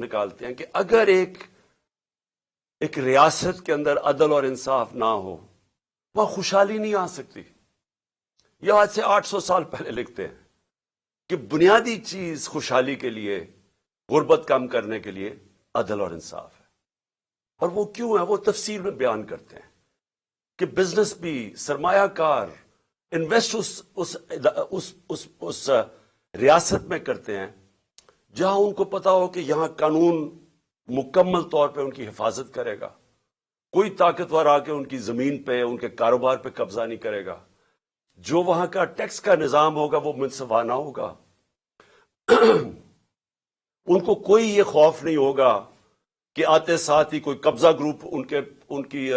نکالتے ہیں کہ اگر ایک ریاست کے اندر عدل اور انصاف نہ ہو وہاں خوشحالی نہیں آ سکتی. یہ آج سے 800 سال پہلے لکھتے ہیں کہ بنیادی چیز خوشحالی کے لیے، غربت کم کرنے کے لیے عدل اور انصاف ہے. اور وہ کیوں ہے وہ تفصیل میں بیان کرتے ہیں کہ بزنس بھی، سرمایہ کار انویسٹ اس ریاست میں کرتے ہیں جہاں ان کو پتا ہو کہ یہاں قانون مکمل طور پہ ان کی حفاظت کرے گا، کوئی طاقتور آ کے ان کی زمین پہ، ان کے کاروبار پہ قبضہ نہیں کرے گا، جو وہاں کا ٹیکس کا نظام ہوگا وہ منصفانہ ہوگا. ان کو کوئی یہ خوف نہیں ہوگا کہ آتے ساتھ ہی کوئی قبضہ گروپ ان کی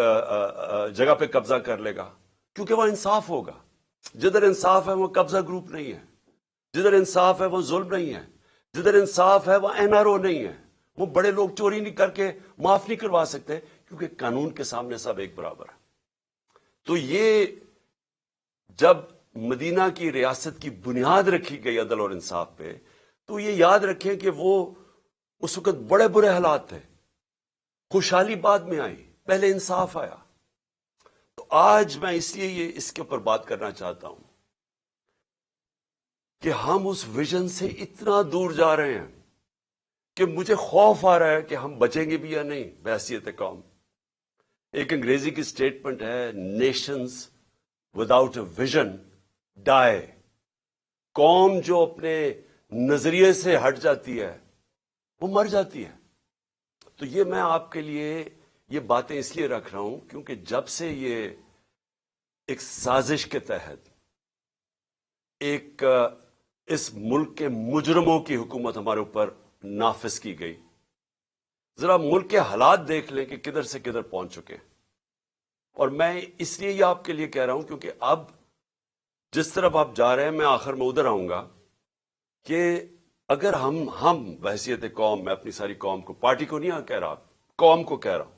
جگہ پہ قبضہ کر لے گا، کیونکہ وہ انصاف ہوگا. جدھر انصاف ہے وہ قبضہ گروپ نہیں ہے، جدھر انصاف ہے وہ ظلم نہیں ہے، جدھر انصاف ہے وہ NRO نہیں ہے. وہ بڑے لوگ چوری نہیں کر کے معاف نہیں کروا سکتے کیونکہ قانون کے سامنے سب ایک برابر ہے. تو یہ جب مدینہ کی ریاست کی بنیاد رکھی گئی عدل اور انصاف پہ، تو یہ یاد رکھیں کہ وہ اس وقت بڑے برے حالات تھے. خوشحالی بعد میں آئی، پہلے انصاف آیا. تو آج میں اس لیے اس کے اوپر بات کرنا چاہتا ہوں کہ ہم اس ویژن سے اتنا دور جا رہے ہیں کہ مجھے خوف آ رہا ہے کہ ہم بچیں گے بھی یا نہیں بحیثیت قوم. ایک انگریزی کی سٹیٹمنٹ ہے، نیشنز وداؤٹ اے ویژن ڈائی. قوم جو اپنے نظریے سے ہٹ جاتی ہے وہ مر جاتی ہے. تو یہ میں آپ کے لیے یہ باتیں اس لیے رکھ رہا ہوں کیونکہ جب سے یہ ایک سازش کے تحت ایک اس ملک کے مجرموں کی حکومت ہمارے اوپر نافذ کی گئی، ذرا ملک کے حالات دیکھ لیں کہ کدھر سے کدھر پہنچ چکے. اور میں اس لیے یہ آپ کے لیے کہہ رہا ہوں کیونکہ اب جس طرف آپ جا رہے ہیں میں آخر میں ادھر آؤں گا کہ اگر ہم بحیثیت قوم، میں اپنی ساری قوم کو، پارٹی کو نہیں کہہ رہا، قوم کو کہہ رہا ہوں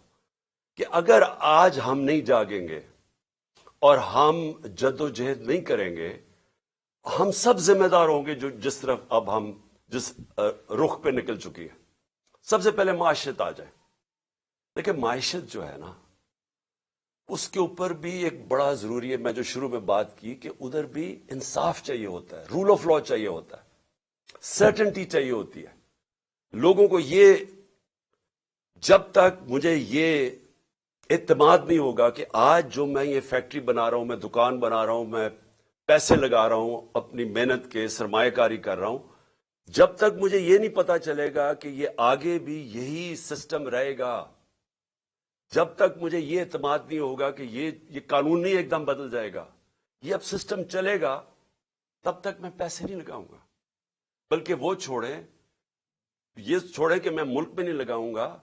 کہ اگر آج ہم نہیں جاگیں گے اور ہم جد و جہد نہیں کریں گے، ہم سب ذمہ دار ہوں گے جس طرف اب ہم جس رخ پہ نکل چکی ہے. سب سے پہلے معیشت آ جائے. دیکھیں معیشت جو ہے نا اس کے اوپر بھی ایک بڑا ضروری ہے، میں جو شروع میں بات کی کہ ادھر بھی انصاف چاہیے ہوتا ہے، رول آف لا چاہیے ہوتا ہے، سرٹنٹی چاہیے ہوتی ہے. لوگوں کو یہ، جب تک مجھے یہ اعتماد نہیں ہوگا کہ آج جو میں یہ فیکٹری بنا رہا ہوں، میں دکان بنا رہا ہوں، میں پیسے لگا رہا ہوں، اپنی محنت کے سرمایہ کاری کر رہا ہوں، جب تک مجھے یہ نہیں پتا چلے گا کہ یہ آگے بھی یہی سسٹم رہے گا، جب تک مجھے یہ اعتماد نہیں ہوگا کہ یہ قانون نہیں ایک دم بدل جائے گا، یہ اب سسٹم چلے گا، تب تک میں پیسے نہیں لگاؤں گا. بلکہ وہ یہ چھوڑیں کہ میں ملک میں نہیں لگاؤں گا،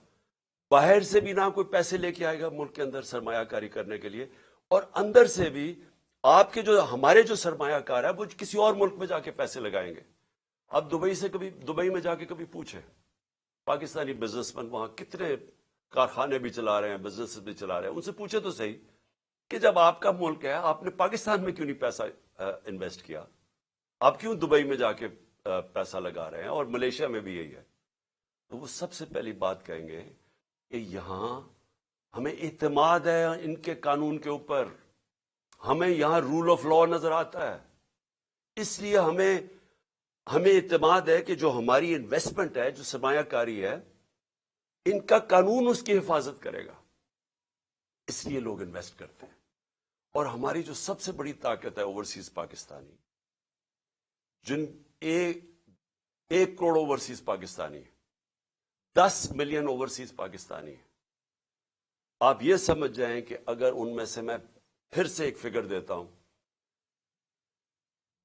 باہر سے بھی نہ کوئی پیسے لے کے آئے گا ملک کے اندر سرمایہ کاری کرنے کے لیے، اور اندر سے بھی آپ کے ہمارے جو سرمایہ کار ہے وہ کسی اور ملک میں جا کے پیسے لگائیں گے. اب دبئی میں جا کے کبھی پوچھیں پاکستانی بزنس مین وہاں کتنے کارخانے بھی چلا رہے ہیں، بزنس بھی چلا رہے ہیں، ان سے پوچھے تو صحیح کہ جب آپ کا ملک ہے آپ نے پاکستان میں کیوں نہیں پیسہ انویسٹ کیا، آپ کیوں دبئی میں جا کے پیسہ لگا رہے ہیں، اور ملیشیا میں بھی یہی ہے. تو وہ سب سے پہلی بات کہیں گے کہ یہاں ہمیں اعتماد ہے ان کے قانون کے اوپر، ہمیں یہاں رول آف لا نظر آتا ہے، اس لیے ہمیں اعتماد ہے کہ جو ہماری انویسٹمنٹ ہے، جو سرمایہ کاری ہے، ان کا قانون اس کی حفاظت کرے گا، اس لیے لوگ انویسٹ کرتے ہیں. اور ہماری جو سب سے بڑی طاقت ہے اوورسیز پاکستانی، جن 1 crore overseas Pakistani, 10 million overseas Pakistani, آپ یہ سمجھ جائیں کہ اگر ان میں سے میں پھر سے ایک فگر دیتا ہوں،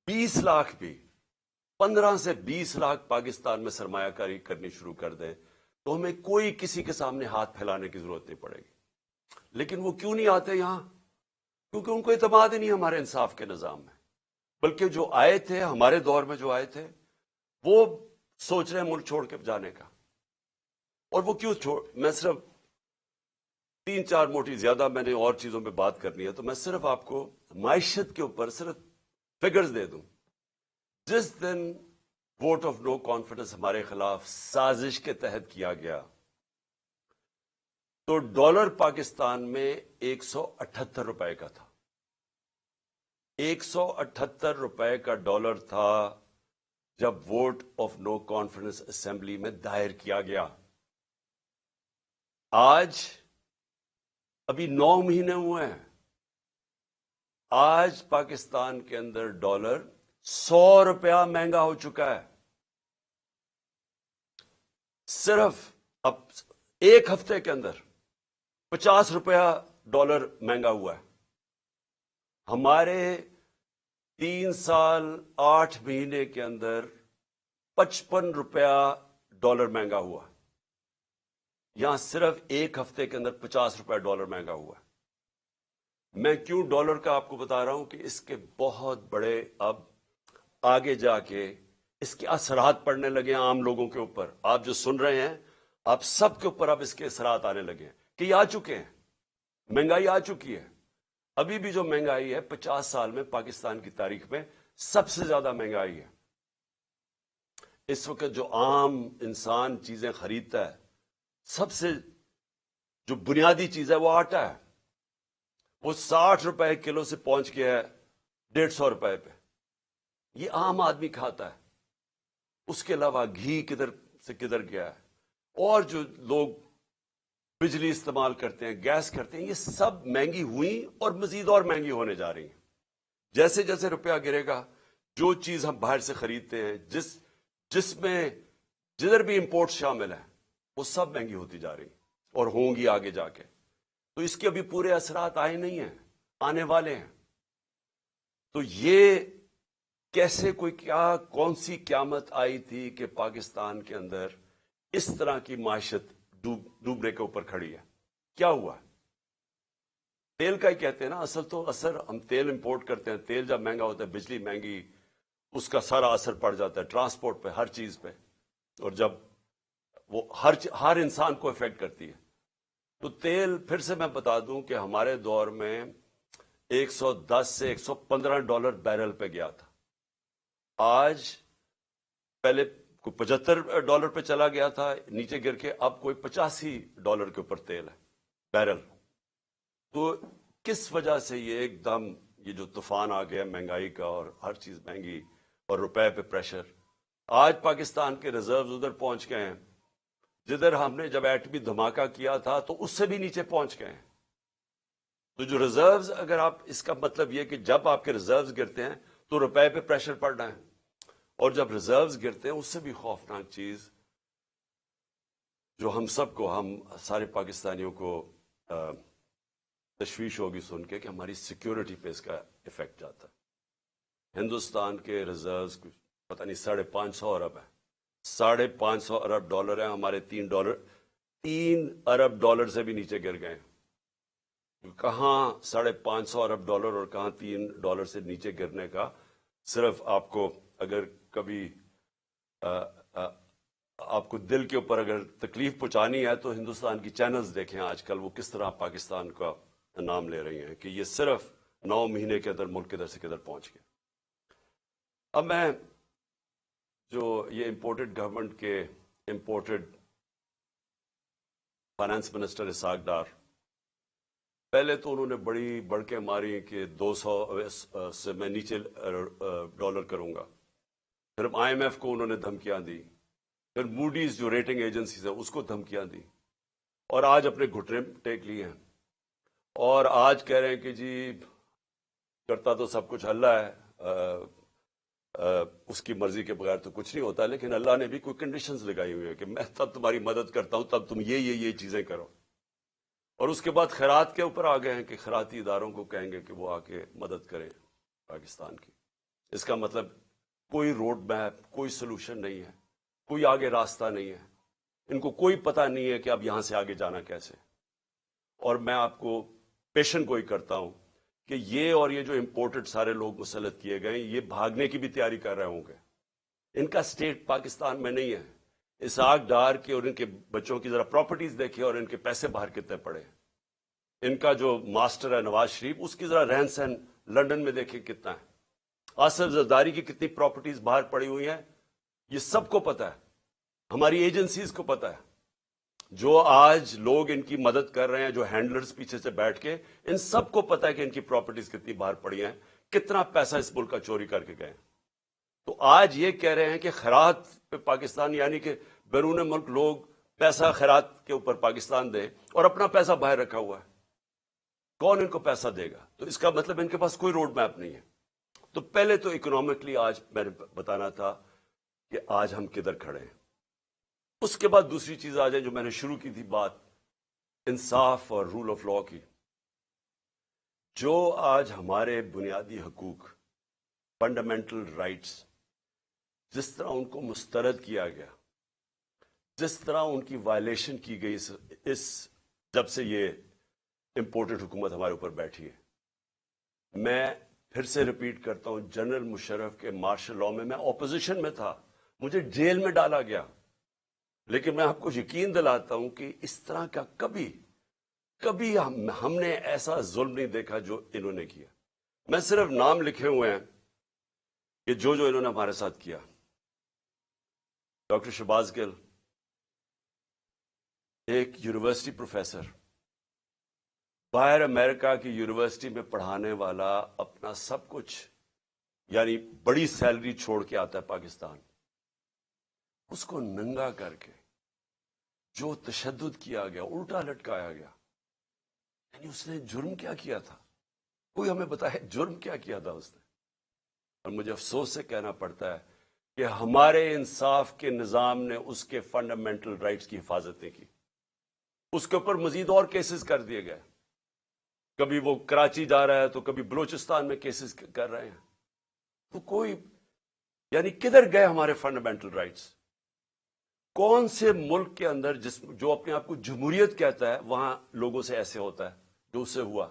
20 لاکھ بھی 15 سے 20 لاکھ پاکستان میں سرمایہ کاری کرنی شروع کر دیں تو ہمیں کوئی کسی کے سامنے ہاتھ پھیلانے کی ضرورت نہیں پڑے گی. لیکن وہ کیوں نہیں آتے یہاں؟ کیونکہ ان کو اعتماد ہی نہیں ہمارے انصاف کے نظام میں. بلکہ جو آئے تھے ہمارے دور میں، جو آئے تھے وہ سوچ رہے ہیں ملک چھوڑ کے جانے کا. اور وہ کیوں میں صرف 3-4 موٹی، زیادہ میں نے اور چیزوں پہ بات کرنی ہے تو میں صرف آپ کو معیشت کے اوپر صرف فگرز دے دوں. جس دن ووٹ آف نو کانفیڈنس ہمارے خلاف سازش کے تحت کیا گیا تو ڈالر پاکستان میں 178 روپے کا تھا. 178 روپے کا ڈالر تھا جب vote of no confidence assembly میں دائر کیا گیا. آج ابھی 9 مہینے ہوئے ہیں, آج پاکستان کے اندر ڈالر 100 روپیہ مہنگا ہو چکا ہے. صرف اب ایک ہفتے کے اندر 50 روپیہ ڈالر مہنگا ہوا ہے. ہمارے 3 سال 8 مہینے کے اندر 55 روپیہ ڈالر مہنگا ہوا. یہاں صرف ایک ہفتے کے اندر 50 روپیہ ڈالر مہنگا ہوا ہے. میں کیوں ڈالر کا آپ کو بتا رہا ہوں کہ اس کے بہت بڑے اب آگے جا کے اس کے اثرات پڑنے لگے ہیں عام لوگوں کے اوپر. آپ جو سن رہے ہیں آپ سب کے اوپر اب اس کے اثرات آنے لگے ہیں کہ یہ آ چکے ہیں. مہنگائی آ چکی ہے. ابھی بھی جو مہنگائی ہے 50 سال میں پاکستان کی تاریخ میں سب سے زیادہ مہنگائی ہے. اس وقت جو عام انسان چیزیں خریدتا ہے سب سے جو بنیادی چیز ہے وہ آٹا ہے. وہ 60 روپے کلو سے پہنچ گیا ہے 150 روپے پہ. یہ عام آدمی کھاتا ہے. اس کے علاوہ گھی کدھر سے کدھر گیا ہے. اور جو لوگ بجلی استعمال کرتے ہیں, گیس کرتے ہیں, یہ سب مہنگی ہوئی اور مزید اور مہنگی ہونے جا رہی ہیں. جیسے جیسے روپیہ گرے گا جو چیز ہم باہر سے خریدتے ہیں جس میں جدھر بھی امپورٹ شامل ہیں وہ سب مہنگی ہوتی جا رہی ہیں اور ہوں گی آگے جا کے. تو اس کے ابھی پورے اثرات آئے نہیں ہیں, آنے والے ہیں. تو یہ کیسے کون سی قیامت آئی تھی کہ پاکستان کے اندر اس طرح کی معیشت ڈوبنے کے اوپر کھڑی ہے. کیا ہوا؟ تیل کا ہی کہتے ہیں نا اثر. ہم تیل امپورٹ کرتے ہیں, تیل جب مہنگا ہوتا ہے, بجلی مہنگی, اس کا سارا اثر پڑ جاتا ہے ٹرانسپورٹ پہ, ہر چیز پہ, اور جب وہ ہر انسان کو افیکٹ کرتی ہے. تو تیل پھر سے میں بتا دوں کہ ہمارے دور میں 110 سے 115 ڈالر بیرل پہ گیا تھا. آج پہلے کوئی 75 ڈالر پہ چلا گیا تھا, نیچے گر کے اب کوئی 85 ڈالر کے اوپر تیل ہے بیرل. تو کس وجہ سے یہ ایک دم یہ جو طوفان آ گیا مہنگائی کا اور ہر چیز مہنگی اور روپے پہ پریشر. آج پاکستان کے ریزروز ادھر پہنچ گئے ہیں جدھر ہم نے جب ایٹمی دھماکہ کیا تھا تو اس سے بھی نیچے پہنچ گئے ہیں. تو جو ریزروز, اگر آپ اس کا مطلب یہ کہ جب آپ کے ریزروز گرتے ہیں تو روپے پہ پریشر پڑ رہا ہے, اور جب ریزروز گرتے ہیں اس سے بھی خوفناک چیز جو ہم سارے پاکستانیوں کو تشویش ہوگی سن کے کہ ہماری سیکیورٹی پہ اس کا افیکٹ جاتا ہے. ہندوستان کے ریزروز پتہ نہیں 550 ارب ہے. 550 ارب ڈالر ہیں. ہمارے 3 ارب ڈالر سے بھی نیچے گر گئے. کہاں 550 ارب ڈالر اور کہاں 3 ڈالر سے نیچے گرنے کا. صرف آپ کو اگر کبھی آپ کو دل کے اوپر اگر تکلیف پہنچانی ہے تو ہندوستان کی چینلز دیکھیں آج کل وہ کس طرح پاکستان کا نام لے رہی ہیں کہ یہ صرف 9 مہینے کے اندر ملک کدھر سے کدھر پہنچ گیا. اب میں جو یہ امپورٹڈ گورنمنٹ کے imported finance minister Ishaq Dar, پہلے تو انہوں نے بڑی بڑکیں ماری کہ 200 سے میں نیچے ڈالر کروں گا. پھر IMF کو انہوں نے دھمکیاں دی, پھر موڈیز جو ریٹنگ ایجنسیز ہے اس کو دھمکیاں دی, اور آج اپنے گھٹنے ٹیک لیے ہیں اور آج کہہ رہے ہیں کہ جی کرتا تو سب کچھ اللہ ہے, اس کی مرضی کے بغیر تو کچھ نہیں ہوتا, لیکن اللہ نے بھی کوئی کنڈیشنز لگائی ہوئی ہے کہ میں تب تمہاری مدد کرتا ہوں تب تم یہ چیزیں کرو. اور اس کے بعد خیرات کے اوپر آ گئے ہیں کہ خیراتی اداروں کو کہیں گے کہ وہ آ کے مدد کریں پاکستان کی. اس کا مطلب کوئی روڈ میپ, کوئی سلوشن نہیں ہے, کوئی آگے راستہ نہیں ہے. ان کو کوئی پتہ نہیں ہے کہ اب یہاں سے آگے جانا کیسے. اور میں آپ کو پیشن گوئی کرتا ہوں کہ یہ اور یہ جو امپورٹڈ سارے لوگ مسلط کیے گئے یہ بھاگنے کی بھی تیاری کر رہے ہوں گے. ان کا سٹیٹ پاکستان میں نہیں ہے. اسحاق ڈار کے اور ان کے بچوں کی ذرا پراپرٹیز دیکھیں اور ان کے پیسے باہر کتنے پڑے. ان کا جو ماسٹر ہے نواز شریف, اس کی ذرا رہن سہن لندن میں دیکھیں کتنا ہے. آصف زرداری کی کتنی پراپرٹیز باہر پڑی ہوئی ہیں یہ سب کو پتا ہے, ہماری ایجنسیز کو پتا ہے. جو آج لوگ ان کی مدد کر رہے ہیں, جو ہینڈلرز پیچھے سے بیٹھ کے, ان سب کو پتا ہے کہ ان کی پراپرٹیز کتنی باہر پڑی ہیں, کتنا پیسہ اس ملک کا چوری کر کے گئے. تو آج یہ کہہ رہے ہیں کہ خیرات پہ پاکستان, یعنی کہ بیرون ملک لوگ پیسہ خیرات کے اوپر پاکستان دیں اور اپنا پیسہ باہر رکھا ہوا ہے. کون ان کو پیسہ دے گا؟ تو اس کا مطلب ان کے پاس کوئی روڈ میپ نہیں ہے. تو پہلے تو اکنامکلی آج میں نے بتانا تھا کہ آج ہم کدھر کھڑے ہیں. اس کے بعد دوسری چیز آ جائے جو میں نے شروع کی تھی بات, انصاف اور رول آف لا کی. جو آج ہمارے بنیادی حقوق, فنڈامنٹل رائٹس, جس طرح ان کو مسترد کیا گیا, جس طرح ان کی وائلیشن کی گئی اس جب سے یہ امپورٹڈ حکومت ہمارے اوپر بیٹھی ہے. میں پھر سے ریپیٹ کرتا ہوں, جنرل مشرف کے مارشل لاء میں میں اپوزیشن میں تھا, مجھے جیل میں ڈالا گیا, لیکن میں آپ کو یقین دلاتا ہوں کہ اس طرح کا کبھی ہم نے ایسا ظلم نہیں دیکھا جو انہوں نے کیا. میں صرف نام لکھے ہوئے ہیں کہ جو انہوں نے ہمارے ساتھ کیا. ڈاکٹر شہباز گل, ایک یونیورسٹی پروفیسر, باہر امریکہ کی یونیورسٹی میں پڑھانے والا, اپنا سب کچھ یعنی بڑی سیلری چھوڑ کے آتا ہے پاکستان, اس کو ننگا کر کے جو تشدد کیا گیا, الٹا لٹکایا گیا. یعنی اس نے جرم کیا کیا تھا؟ کوئی ہمیں بتائے جرم کیا کیا تھا اس نے؟ اور مجھے افسوس سے کہنا پڑتا ہے کہ ہمارے انصاف کے نظام نے اس کے فنڈامنٹل رائٹس کی حفاظت نہیں کی. اس کے اوپر مزید اور کیسز کر دیے گئے. کبھی وہ کراچی جا رہا ہے تو کبھی بلوچستان میں کیسز کر رہے ہیں. تو کوئی یعنی کدھر گئے ہمارے فنڈامنٹل رائٹس؟ کون سے ملک کے اندر جو اپنے آپ کو جمہوریت کہتا ہے وہاں لوگوں سے ایسے ہوتا ہے جو اس سے ہوا؟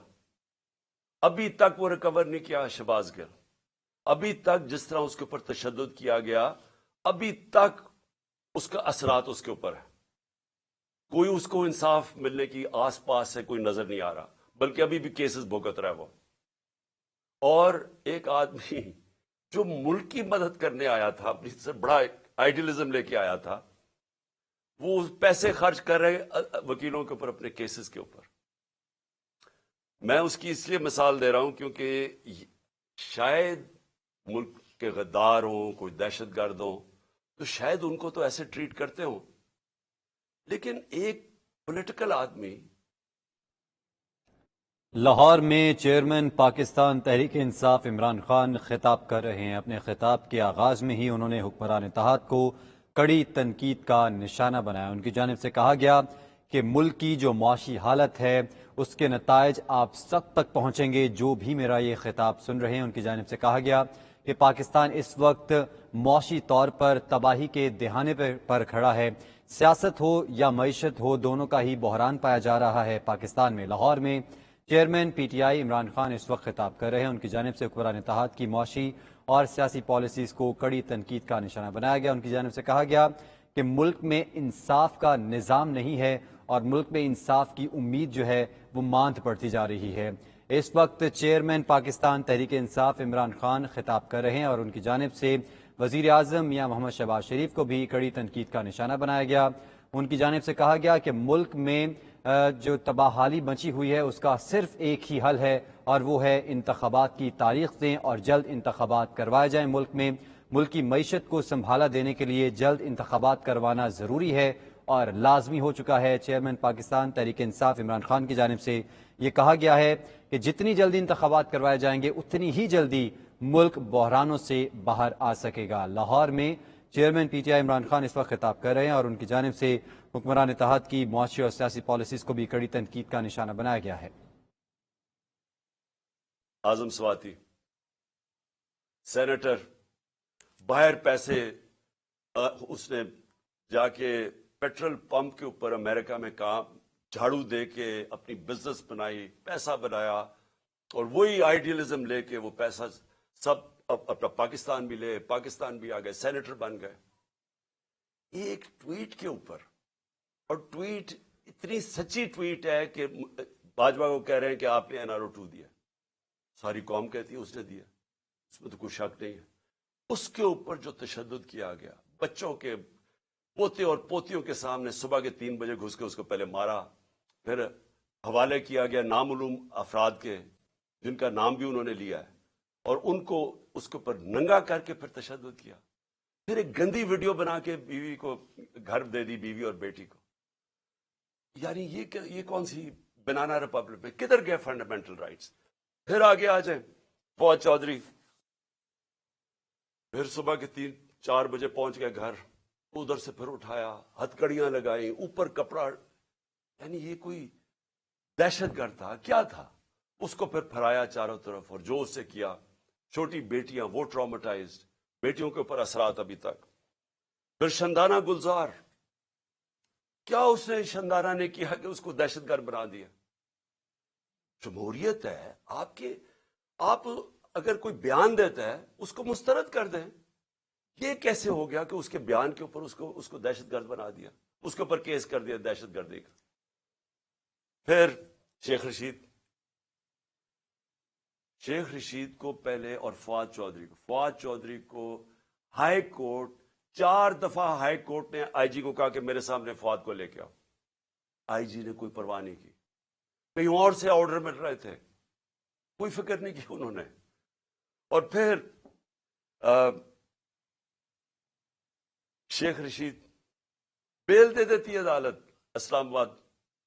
ابھی تک وہ ریکور نہیں کیا شہباز گل. ابھی تک جس طرح اس کے اوپر تشدد کیا گیا, ابھی تک اس کا اثرات اس کے اوپر ہے. کوئی اس کو انصاف ملنے کی آس پاس سے کوئی نظر نہیں آ رہا, بلکہ ابھی بھی کیسز بھگت رہا ہے وہ. اور ایک آدمی جو ملک کی مدد کرنے آیا تھا, اپنی سے بڑا آئیڈیلزم لے کے آیا تھا, وہ پیسے خرچ کر رہے وکیلوں کے اوپر, اپنے کیسز کے اوپر. میں اس کی اس لیے مثال دے رہا ہوں کیونکہ شاید ملک کے غدار ہوں, کوئی دہشت گرد ہوں, تو شاید ان کو تو ایسے ٹریٹ کرتے ہوں, لیکن ایک پولیٹیکل آدمی. لاہور میں چیئرمین پاکستان تحریک انصاف عمران خان خطاب کر رہے ہیں. اپنے خطاب کے آغاز میں ہی انہوں نے حکمران اتحاد کو کڑی تنقید کا نشانہ بنایا. ان کی جانب سے کہا گیا کہ ملک کی جو معاشی حالت ہے اس کے نتائج آپ سب تک پہنچیں گے جو بھی میرا یہ خطاب سن رہے ہیں. ان کی جانب سے کہا گیا کہ پاکستان اس وقت معاشی طور پر تباہی کے دہانے پر کھڑا ہے. سیاست ہو یا معیشت ہو, دونوں کا ہی بحران پایا جا رہا ہے پاکستان میں. لاہور میں chairman P T I Imran Khan اس وقت خطاب کر رہے ہیں. ان کی جانب سے حکمران اتحاد کی معاشی اور سیاسی پالیسیز کو کڑی تنقید کا نشانہ بنایا گیا. ان کی جانب سے کہا گیا کہ ملک میں انصاف کا نظام نہیں ہے اور ملک میں انصاف کی امید جو ہے وہ ماند پڑتی جا رہی ہے. اس وقت چیئرمین پاکستان تحریک انصاف عمران خان خطاب کر رہے ہیں اور ان کی جانب سے وزیر اعظم میاں محمد شہباز شریف کو بھی کڑی تنقید کا نشانہ بنایا گیا. ان کی جانب سے کہا گیا کہ ملک میں جو تباہ حالی مچی ہوئی ہے اس کا صرف ایک ہی حل ہے اور وہ ہے انتخابات کی تاریخ دیں اور جلد انتخابات کروائے جائیں. ملک میں ملک کی معیشت کو سنبھالا دینے کے لیے جلد انتخابات کروانا ضروری ہے اور لازمی ہو چکا ہے. چیئرمین پاکستان تحریک انصاف عمران خان کی جانب سے یہ کہا گیا ہے کہ جتنی جلدی انتخابات کروائے جائیں گے اتنی ہی جلدی ملک بحرانوں سے باہر آ سکے گا. لاہور میں chairman P T I Imran Khan اس وقت خطاب کر رہے ہیں اور ان کی جانب سے حکمران اتحاد کی معاشی اور سیاسی پالیسیز کو بھی کڑی تنقید کا نشانہ بنایا گیا ہے. اعظم سواتی سینیٹر باہر پیسے اس نے جا کے پیٹرول پمپ کے اوپر امریکہ میں کام جھاڑو دے کے اپنی بزنس بنائی, پیسہ بنایا, اور وہی آئیڈیلزم لے کے وہ پیسہ سب اپنا پاکستان بھی لے, پاکستان بھی آ گئے, سینیٹر بن گئے. ایک ٹویٹ کے اوپر, اور ٹویٹ اتنی سچی ٹویٹ ہے کہ باجوہ کو کہہ رہے ہیں کہ آپ نے NRO2 دیا, ساری قوم کہتی ہے اس نے دیا, اس میں تو کوئی شک نہیں ہے. اس کے اوپر جو تشدد کیا گیا, بچوں کے پوتے اور پوتیوں کے سامنے صبح کے 3 بجے گھس کے اس کو پہلے مارا، پھر حوالے کیا گیا نامعلوم افراد کے جن کا نام بھی انہوں نے لیا ہے، اور ان کو اس کے اوپر ننگا کر کے پھر تشدد کیا، پھر ایک گندی ویڈیو بنا کے بیوی کو گھر دے دی، بیوی اور بیٹی کو. یعنی یہ کون سی بنانا ریپبلک میں کدھر گئے فنڈامنٹل رائٹس؟ پھر آگے آ جائیں فواد چودھری، پھر صبح کے 3-4 بجے پہنچ گئے گھر، ادھر سے پھر اٹھایا، ہتھکڑیاں لگائیں، اوپر کپڑا، یعنی یہ کوئی دہشت گرد تھا کیا تھا؟ اس کو پھر پھرایا چاروں طرف، اور جو اس سے کیا، چھوٹی بیٹیاں وہ ٹرامیٹائزڈ، بیٹیوں کے اوپر اثرات ابھی تک. پھر شندانہ گلزار، کیا اس نے شندانہ نے کیا کہ اس کو دہشت گرد بنا دیا؟ جمہوریت ہے آپ اگر کوئی بیان دیتا ہے اس کو مسترد کر دیں. یہ کیسے ہو گیا کہ اس کے بیان کے اوپر اس کو دہشت گرد بنا دیا، اس کے اوپر کیس کر دیا دہشت گردی کا؟ پھر شیخ رشید کو پہلے، اور فواد چودھری کو ہائی کورٹ 4 دفعہ ہائی کورٹ نے آئی جی کو کہا کہ میرے سامنے فواد کو لے کے آؤ. آئی جی نے کوئی پرواہ نہیں کی، کہیں اور سے آرڈر مل رہے تھے، کوئی فکر نہیں کی انہوں نے. اور پھر شیخ رشید بیل دے دیتی ہے عدالت، اسلام آباد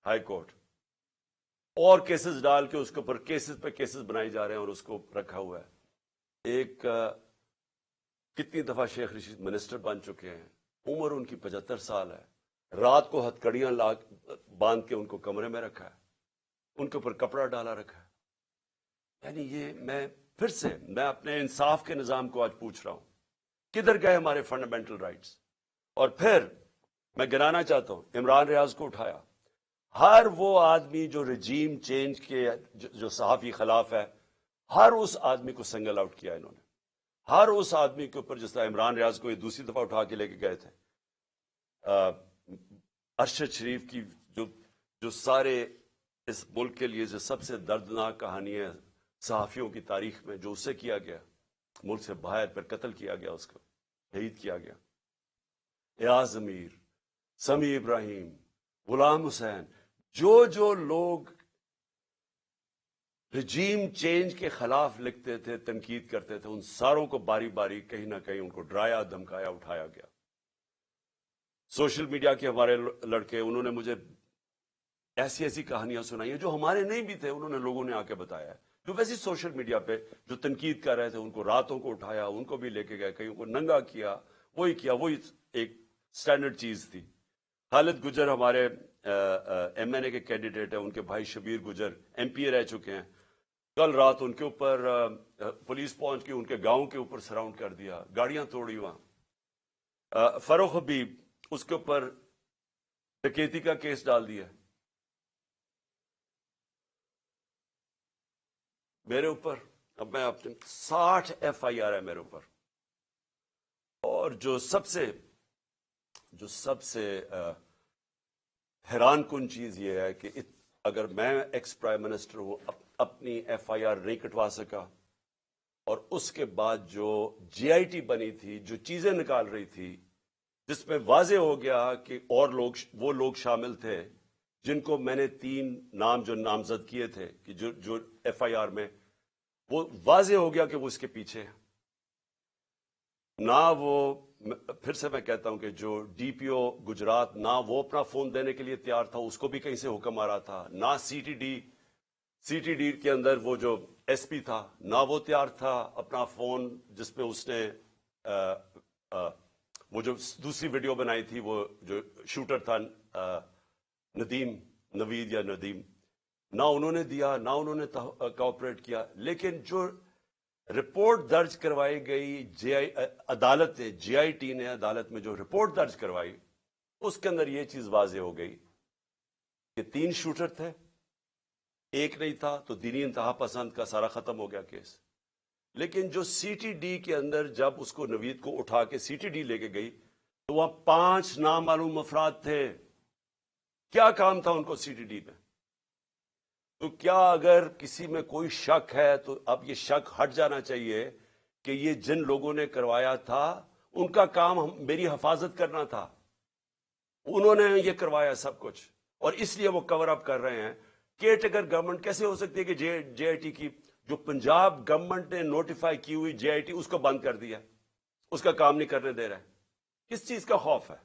ہائی کورٹ، اور کیسز ڈال کے اس کے اوپر کیسز پہ کیسز بنائی جا رہے ہیں، اور اس کو رکھا ہوا ہے. ایک کتنی دفعہ شیخ رشید منسٹر بن چکے ہیں، عمر ان کی 75 سال ہے، رات کو ہتھکڑیاں باندھ کے ان کو کمرے میں رکھا ہے، ان کے اوپر کپڑا ڈالا رکھا ہے. یعنی یہ میں اپنے انصاف کے نظام کو آج پوچھ رہا ہوں، کدھر گئے ہمارے فنڈامنٹل رائٹس؟ اور پھر میں گرانا چاہتا ہوں، عمران ریاض کو اٹھایا. ہر وہ آدمی جو رجیم چینج کے جو صحافی خلاف ہے، ہر اس آدمی کو سنگل آؤٹ کیا انہوں نے، ہر اس آدمی کے اوپر، جس طرح عمران ریاض کو یہ دوسری دفعہ اٹھا کے لے کے گئے تھے. ارشد شریف کی جو سارے اس ملک کے لیے جو سب سے دردناک کہانی ہے صحافیوں کی تاریخ میں، جو اس سے کیا گیا، ملک سے باہر پھر قتل کیا گیا، اس کو شہید کیا گیا. ایاز امیر، سمیع ابراہیم، غلام حسین، جو لوگ رجیم چینج کے خلاف لکھتے تھے، تنقید کرتے تھے، ان ساروں کو باری باری کہیں نہ کہیں ان کو ڈرایا، دھمکایا، اٹھایا گیا. سوشل میڈیا کے ہمارے لڑکے، انہوں نے مجھے ایسی کہانیاں سنائی ہیں جو ہمارے نہیں بھی تھے، انہوں نے لوگوں نے آ کے بتایا ہے، جو ویسے سوشل میڈیا پہ جو تنقید کر رہے تھے، ان کو راتوں کو اٹھایا، ان کو بھی لے کے گئے، کہیں کو ننگا کیا، وہی ایک سٹینڈرڈ چیز تھی. خالد گجر ہمارے ایم این اے کے کینڈیڈیٹ ہیں، ان کے بھائی شبیر گجر ایم پی اے رہ چکے ہیں. کل رات ان کے اوپر پولیس پہنچ کے ان کے گاؤں کے اوپر سراؤنڈ کر دیا، گاڑیاں توڑی وہاں. فروخ حبیب، اس کے اوپر ڈکیتی کا کیس ڈال دیا. میرے اوپر اب میں اپنے 60 ایف آئی آر ہے میرے اوپر. اور جو سب سے حیران کن چیز یہ ہے کہ اگر میں ایکس پرائم منسٹر ہوں، اپنی ایف آئی آر نہیں کٹوا سکا، اور اس کے بعد جو جی آئی ٹی بنی تھی، جو چیزیں نکال رہی تھی، جس میں واضح ہو گیا کہ اور وہ لوگ شامل تھے جن کو میں نے 3 نام جو نامزد کیے تھے کہ جو ایف آئی آر میں، وہ واضح ہو گیا کہ وہ اس کے پیچھے ہے. نہ وہ، پھر سے میں کہتا ہوں کہ جو ڈی پی او گجرات، نہ وہ اپنا فون دینے کے لیے تیار تھا، اس کو بھی کہیں سے حکم آ رہا تھا. نہ سی ٹی ڈی کے اندر وہ جو ایس پی تھا، نہ وہ تیار تھا اپنا فون، جس پہ اس نے وہ جو دوسری ویڈیو بنائی تھی، وہ جو شوٹر تھا نوید یا ندیم، نہ انہوں نے دیا، نہ انہوں نے کوآپریٹ کیا. لیکن جو رپورٹ درج کروائی گئی عدالت نے، جی آئی ٹی نے عدالت میں جو رپورٹ درج کروائی، اس کے اندر یہ چیز واضح ہو گئی کہ 3 شوٹر تھے، ایک نہیں تھا، تو دینی انتہا پسند کا سارا ختم ہو گیا کیس. لیکن جو سی ٹی ڈی کے اندر جب اس کو نوید کو اٹھا کے سی ٹی ڈی لے کے گئی، تو وہاں 5 نامعلوم افراد تھے. کیا کام تھا ان کو سی ٹی ڈی میں؟ تو کیا اگر کسی میں کوئی شک ہے تو اب یہ شک ہٹ جانا چاہیے کہ یہ جن لوگوں نے کروایا تھا ان کا کام میری حفاظت کرنا تھا. انہوں نے یہ کروایا سب کچھ, اور اس لیے وہ کور اپ کر رہے ہیں. کیئر ٹیکر گورنمنٹ کیسے ہو سکتی ہے کہ جے آئی ٹی کی جو پنجاب گورنمنٹ نے نوٹیفائی کی ہوئی جے آئی ٹی اس کو بند کر دیا, اس کا کام نہیں کرنے دے رہا ہے. کس چیز کا خوف ہے؟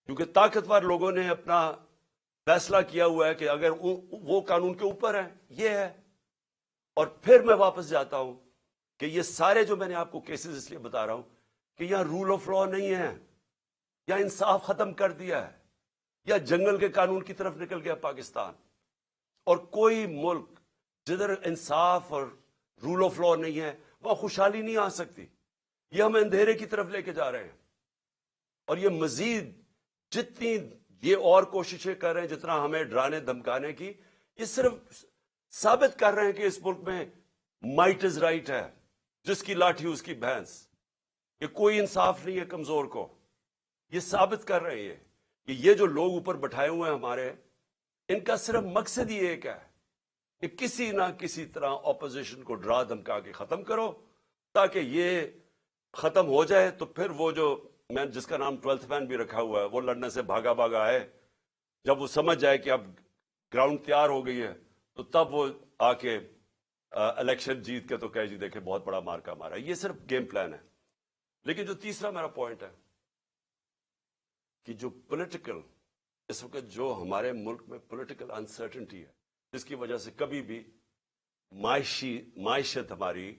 کیونکہ طاقتور لوگوں نے اپنا فیصلہ کیا ہوا ہے کہ اگر وہ قانون کے اوپر ہے, یہ ہے. اور پھر میں واپس جاتا ہوں کہ یہ سارے جو میں نے آپ کو کیسز اس لیے بتا رہا ہوں کہ یہاں رول آف لا نہیں ہے, یا انصاف ختم کر دیا ہے, یا جنگل کے قانون کی طرف نکل گیا پاکستان. اور کوئی ملک جدھر انصاف اور رول آف لا نہیں ہے وہاں خوشحالی نہیں آ سکتی. یہ ہم اندھیرے کی طرف لے کے جا رہے ہیں, اور یہ مزید جتنی یہ اور کوششیں کر رہے ہیں, جتنا ہمیں ڈرانے دھمکانے کی, یہ صرف ثابت کر رہے ہیں کہ اس ملک میں مائٹ از رائٹ ہے, جس کی لاٹھی اس کی بھینس, کہ کوئی انصاف نہیں ہے کمزور کو. یہ ثابت کر رہے ہیں کہ یہ جو لوگ اوپر بٹھائے ہوئے ہیں ہمارے, ان کا صرف مقصد ہی ایک ہے کہ کسی نہ کسی طرح اپوزیشن کو ڈرا دھمکا کے ختم کرو, تاکہ یہ ختم ہو جائے. تو پھر وہ جو میں جس کا نام 12th مین بھی رکھا ہوا ہے, وہ لڑنے سے بھاگا بھاگا ہے. جب وہ سمجھ جائے کہ اب گراؤنڈ تیار ہو گئی ہے, تو تب وہ آ کے الیکشن جیت کے تو کہے جی دیکھے بہت بڑا مارکا مارا. یہ صرف گیم پلان ہے. لیکن جو تیسرا میرا پوائنٹ ہے کہ جو پولیٹیکل اس وقت جو ہمارے ملک میں پولیٹیکل انسرٹنٹی ہے, جس کی وجہ سے کبھی بھی معیشت ہماری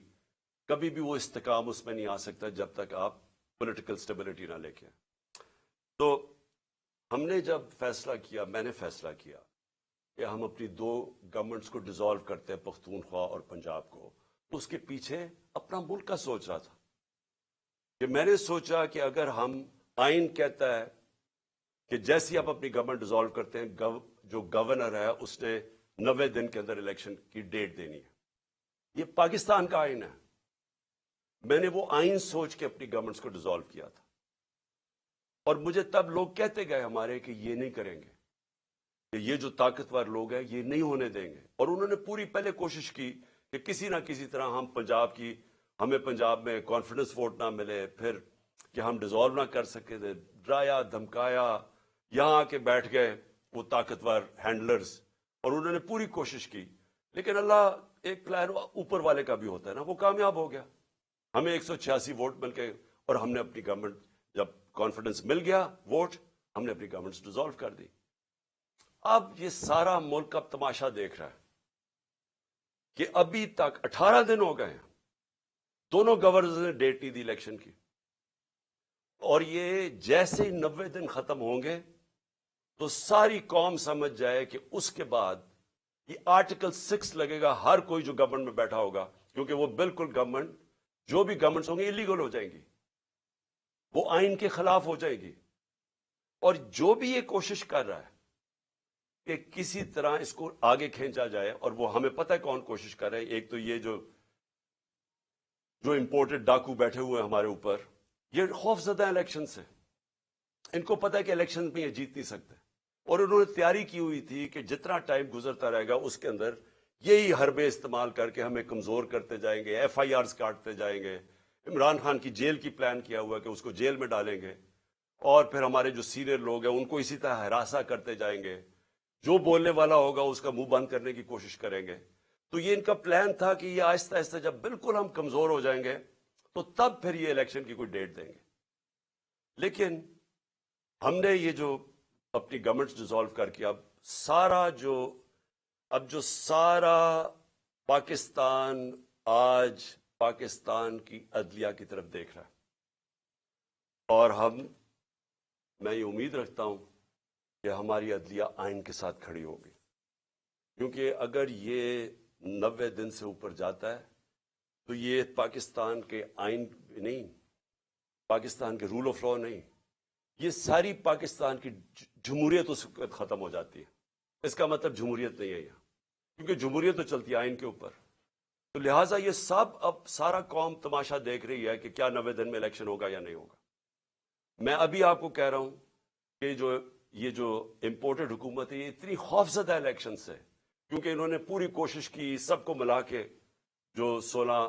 کبھی بھی وہ استحکام اس میں نہیں آ سکتا جب تک آپ پولیٹیکل سٹیبلٹی نہ لے کے. تو ہم نے جب فیصلہ کیا, میں نے فیصلہ کیا کہ ہم اپنی 2 گورنمنٹس کو ڈیزالو کرتے ہیں, پختونخوا اور پنجاب کو, تو اس کے پیچھے اپنا ملک کا سوچ رہا تھا. کہ میں نے سوچا کہ اگر ہم, آئین کہتا ہے کہ جیسی آپ اپنی گورنمنٹ ڈیزالو کرتے ہیں, جو گورنر ہے اس نے 90 دن کے اندر الیکشن کی ڈیٹ دینی ہے. یہ پاکستان کا آئین ہے. میں نے وہ آئین سوچ کے اپنی گورنمنٹس کو ڈیزالو کیا تھا, اور مجھے تب لوگ کہتے گئے ہمارے کہ یہ نہیں کریں گے, کہ یہ جو طاقتور لوگ ہیں یہ نہیں ہونے دیں گے. اور انہوں نے پوری پہلے کوشش کی کہ کسی نہ کسی طرح ہمیں پنجاب میں کانفیڈنس ووٹ نہ ملے, پھر کہ ہم ڈیزالو نہ کر سکے تھے. ڈرایا دھمکایا, یہاں آ کے بیٹھ گئے وہ طاقتور ہینڈلرز, اور انہوں نے پوری کوشش کی. لیکن اللہ, ایک پلان اوپر والے کا بھی ہوتا ہے نا, وہ کامیاب ہو گیا. ہمیں 186 ووٹ مل کے, اور ہم نے اپنی گورنمنٹ, جب کانفیڈنس مل گیا ووٹ, ہم نے اپنی گورنمنٹ ڈیزالو کر دی. اب یہ سارا ملک اب تماشا دیکھ رہا ہے کہ ابھی تک 18 دن ہو گئے ہیں, دونوں گورنرز نے ڈیٹ نہیں دی الیکشن کی, اور یہ جیسے 90 دن ختم ہوں گے تو ساری قوم سمجھ جائے کہ اس کے بعد یہ آرٹیکل 6 لگے گا ہر کوئی جو گورنمنٹ میں بیٹھا ہوگا, کیونکہ وہ بالکل گورنمنٹ, جو بھی گورنمنٹس ہوں گے ایلیگل ہو جائیں گی, وہ آئین کے خلاف ہو جائے گی. اور جو بھی یہ کوشش کر رہا ہے کہ کسی طرح اس کو آگے کھینچا جائے, اور وہ ہمیں پتہ ہے کون کوشش کر رہے ہیں. ایک تو یہ جو امپورٹڈ ڈاکو بیٹھے ہوئے ہیں ہمارے اوپر, یہ خوف زدہ الیکشن سے, ان کو پتہ ہے کہ الیکشن میں یہ جیت نہیں سکتے, اور انہوں نے تیاری کی ہوئی تھی کہ جتنا ٹائم گزرتا رہے گا اس کے اندر یہی حربے استعمال کر کے ہمیں کمزور کرتے جائیں گے, ایف آئی آرز کاٹتے جائیں گے. عمران خان کی جیل کی پلان کیا ہوا ہے کہ اس کو جیل میں ڈالیں گے, اور پھر ہمارے جو سینئر لوگ ہیں ان کو اسی طرح ہراساں کرتے جائیں گے, جو بولنے والا ہوگا اس کا منہ بند کرنے کی کوشش کریں گے. تو یہ ان کا پلان تھا کہ یہ آہستہ آہستہ جب بالکل ہم کمزور ہو جائیں گے تو تب پھر یہ الیکشن کی کوئی ڈیٹ دیں گے. لیکن ہم نے یہ جو اپنی گورنمنٹ ڈیزالو کر کے اب جو سارا پاکستان آج پاکستان کی عدلیہ کی طرف دیکھ رہا ہے, اور میں یہ امید رکھتا ہوں کہ ہماری عدلیہ آئین کے ساتھ کھڑی ہوگی, کیونکہ اگر یہ 90 دن سے اوپر جاتا ہے تو یہ پاکستان کے آئین نہیں, پاکستان کے رول آف لا نہیں, یہ ساری پاکستان کی جمہوریت اس وقت ختم ہو جاتی ہے. اس کا مطلب جمہوریت نہیں ہے یہاں, کیونکہ جمہوریت تو چلتی ہے آئین کے اوپر. تو لہٰذا یہ سب اب سارا قوم تماشا دیکھ رہی ہے کہ کیا 90 دن میں الیکشن ہوگا یا نہیں ہوگا. میں ابھی آپ کو کہہ رہا ہوں کہ یہ جو امپورٹڈ حکومت ہے یہ اتنی خوفزدہ الیکشن سے, کیونکہ انہوں نے پوری کوشش کی سب کو ملا کے, جو 16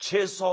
600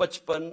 55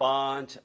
5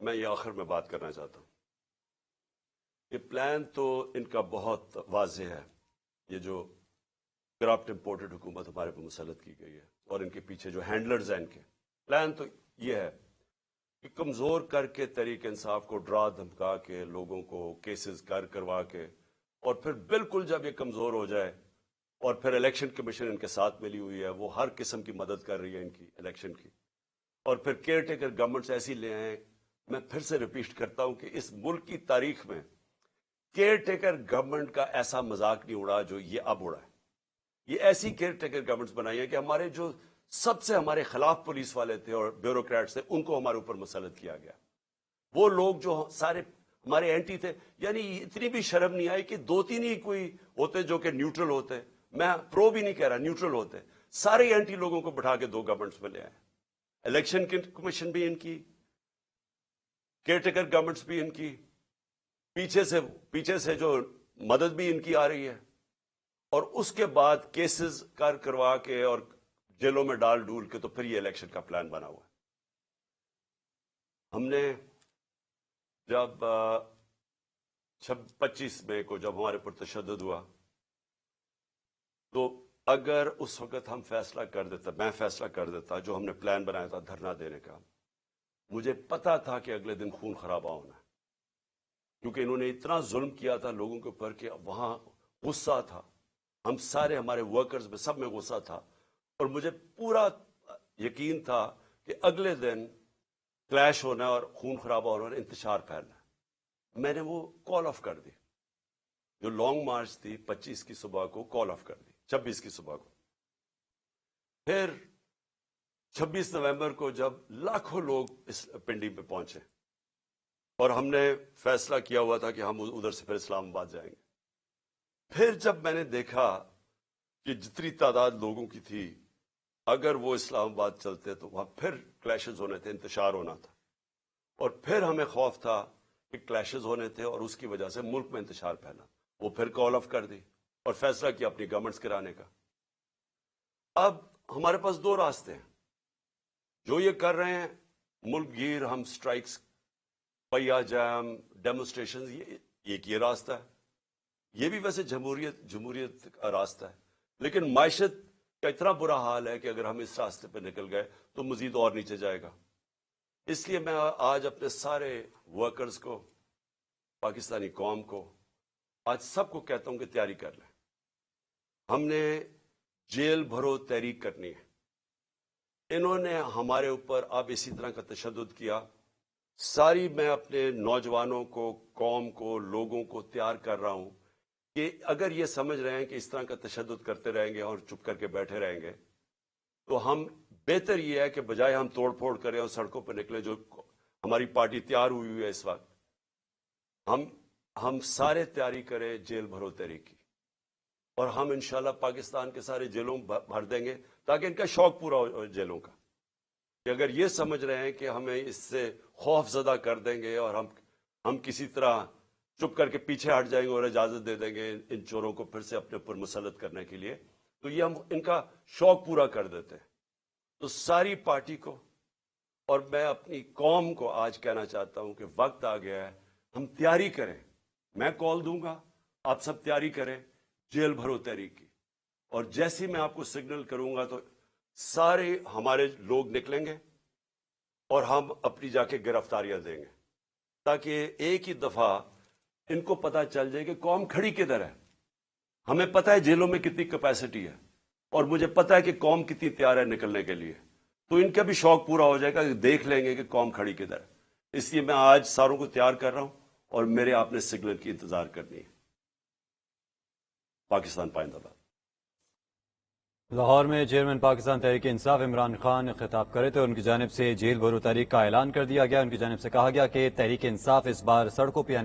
میں یہ آخر میں بات کرنا چاہتا ہوں. یہ پلان تو ان کا بہت واضح ہے. یہ جو کرپٹ امپورٹڈ حکومت ہمارے پہ مسلط کی گئی ہے اور ان کے پیچھے جو ہینڈلرز ہیں ان کے پلان تو یہ ہے کہ کمزور کر کے تحریک انصاف کو ڈرا دھمکا کے لوگوں کو کیسز کروا کے اور پھر بالکل جب یہ کمزور ہو جائے اور پھر الیکشن کمیشن ان کے ساتھ ملی ہوئی ہے, وہ ہر قسم کی مدد کر رہی ہے ان کی الیکشن کی, اور پھر کیئر ٹیکر گورنمنٹس ایسی لے آئیں. میں پھر سے ریپیٹ کرتا ہوں کہ اس ملک کی تاریخ میں کیئر ٹیکر گورنمنٹ کا ایسا مذاق نہیں اڑا جو یہ اب اڑا ہے. یہ ایسی کیئر ٹیکر گورنمنٹس بنائی ہیں کہ ہمارے جو سب سے ہمارے خلاف پولیس والے تھے اور بیوروکریٹس تھے ان کو ہمارے اوپر مسلط کیا گیا. وہ لوگ جو سارے ہمارے اینٹی تھے, یعنی اتنی بھی شرم نہیں آئی کہ 2-3 ہی کوئی ہوتے جو کہ نیوٹرل ہوتے, میں پرو بھی نہیں کہہ رہا, نیوٹرل ہوتے, سارے اینٹی لوگوں کو بٹھا کے 2 گورنمنٹس میں لے آئے. الیکشن کمیشن بھی ان کی, کیئر ٹیکر گورنمنٹس بھی ان کی, پیچھے سے جو مدد بھی ان کی آ رہی ہے, اور اس کے بعد کیسز کروا کے اور جیلوں میں ڈول کے تو پھر یہ الیکشن کا پلان بنا ہوا ہے. ہم نے جب 25 مئی کو جب ہمارے پر تشدد ہوا تو اگر اس وقت ہم فیصلہ کر دیتا, میں فیصلہ کر دیتا جو ہم نے پلان بنایا تھا دھرنا دینے کا, مجھے پتا تھا کہ اگلے دن خون خرابہ ہونا ہے, کیونکہ انہوں نے اتنا ظلم کیا تھا لوگوں کے اوپر کہ وہاں غصہ تھا. ہم سارے ہمارے ورکرز میں سب میں غصہ تھا, اور مجھے پورا یقین تھا کہ اگلے دن کلیش ہونا اور خون خرابہ ہونا اور انتشار پھیلنا. میں نے وہ کال آف کر دی, جو لانگ مارچ تھی 25 کی صبح کو کال آف کر دی, 26 کی صبح کو. پھر 26 نومبر کو جب لاکھوں لوگ اس پنڈی پہ پہنچے اور ہم نے فیصلہ کیا ہوا تھا کہ ہم ادھر سے پھر اسلام آباد جائیں گے, پھر جب میں نے دیکھا کہ جتنی تعداد لوگوں کی تھی اگر وہ اسلام آباد چلتے تو وہاں پھر کلیشز ہونے تھے, انتشار ہونا تھا, اور پھر ہمیں خوف تھا کہ کلیشز ہونے تھے اور اس کی وجہ سے ملک میں انتشار پھیلا. وہ پھر کال آف کر دی اور فیصلہ کیا اپنی گورنمنٹس کرانے کا. اب ہمارے پاس 2 راستے ہیں. جو یہ کر رہے ہیں ملک گیر, ہم سٹرائکس, پہیا جام, ڈیمونسٹریشن, یہ راستہ ہے. یہ بھی ویسے جمہوریت کا راستہ ہے, لیکن معیشت کا اتنا برا حال ہے کہ اگر ہم اس راستے پہ نکل گئے تو مزید اور نیچے جائے گا. اس لیے میں آج اپنے سارے ورکرز کو, پاکستانی قوم کو, آج سب کو کہتا ہوں کہ تیاری کر لیں. ہم نے جیل بھرو تحریک کرنی ہے. انہوں نے ہمارے اوپر اب اسی طرح کا تشدد کیا. میں اپنے نوجوانوں کو, قوم کو, لوگوں کو تیار کر رہا ہوں کہ اگر یہ سمجھ رہے ہیں کہ اس طرح کا تشدد کرتے رہیں گے اور چپ کر کے بیٹھے رہیں گے تو ہم بہتر یہ ہے کہ بجائے ہم توڑ پھوڑ کریں اور سڑکوں پہ نکلیں, جو ہماری پارٹی تیار ہوئی ہے اس وقت, ہم سارے تیاری کریں جیل بھرو تحریک کی, اور ہم انشاءاللہ پاکستان کے سارے جیلوں بھر دیں گے تاکہ ان کا شوق پورا ہو جیلوں کا. کہ اگر یہ سمجھ رہے ہیں کہ ہمیں اس سے خوف زدہ کر دیں گے اور ہم کسی طرح چپ کر کے پیچھے ہٹ جائیں گے اور اجازت دے دیں گے ان چوروں کو پھر سے اپنے اوپر مسلط کرنے کے لیے, تو یہ ہم ان کا شوق پورا کر دیتے ہیں. تو ساری پارٹی کو اور میں اپنی قوم کو آج کہنا چاہتا ہوں کہ وقت آ گیا ہے, ہم تیاری کریں. میں کال دوں گا, آپ سب تیاری کریں جیل بھرو تحریک کی, اور جیسے میں آپ کو سگنل کروں گا تو سارے ہمارے لوگ نکلیں گے اور ہم اپنی جا کے گرفتاریاں دیں گے, تاکہ ایک ہی دفعہ ان کو پتہ چل جائے کہ قوم کھڑی کدھر ہے. ہمیں پتہ ہے جیلوں میں کتنی کیپیسٹی ہے, اور مجھے پتہ ہے کہ قوم کتنی تیار ہے نکلنے کے لیے, تو ان کا بھی شوق پورا ہو جائے گا کہ دیکھ لیں گے کہ قوم کھڑی کدھر ہے. اس لیے میں آج ساروں کو تیار کر رہا ہوں اور میرے آپ نے سگنل کی انتظار کرنی ہے. پاکستان پائندہ باد. لاہور میں چیئرمین پاکستان تحریک انصاف عمران خان خطاب کرے تو ان کی جانب سے جیل بھرو تحریک کا اعلان کر دیا گیا. ان کی جانب سے کہا گیا کہ تحریک انصاف اس بار سڑکوں پہ